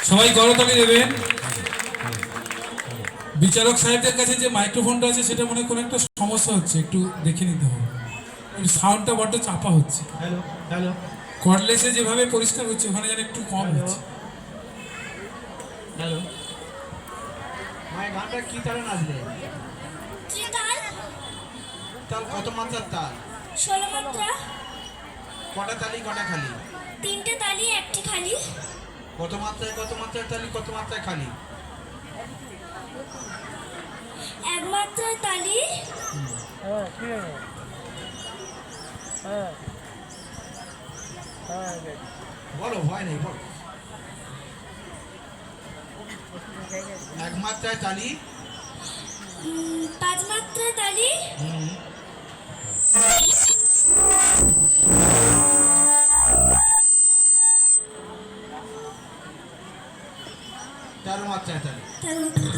সবাই করতালি দেবেন। বিচারক সাহেবদের কাছে যে মাইক্রোফোনটা আছে সেটা মনে কোনো একটা সমস্যা হচ্ছে, একটু দেখে নিতে হবে। সাউন্ডটা বড্ড চাপা হচ্ছে। হ্যালো হ্যালো, কর্ডলেসে যেভাবে পরিষ্কার হচ্ছে ওখানে যেন একটু কম হচ্ছে। হ্যালো, মায়ের গানটা কি তালে নাচবে? তাল কত মাত্রার তাল? 16 মাত্রা। কটা তালি কটা খালি? 3টে তালি একটি খালি। কত মাত্রায় তালি কত মাত্রায় খালি? 1 মাত্রায় তালি। বলো, ভয় নেই, বলো। 1 মাত্রায় তালি, 5 মাত্রায় তালি, 13 মাত্রায় তালি। 13 মাত্রায়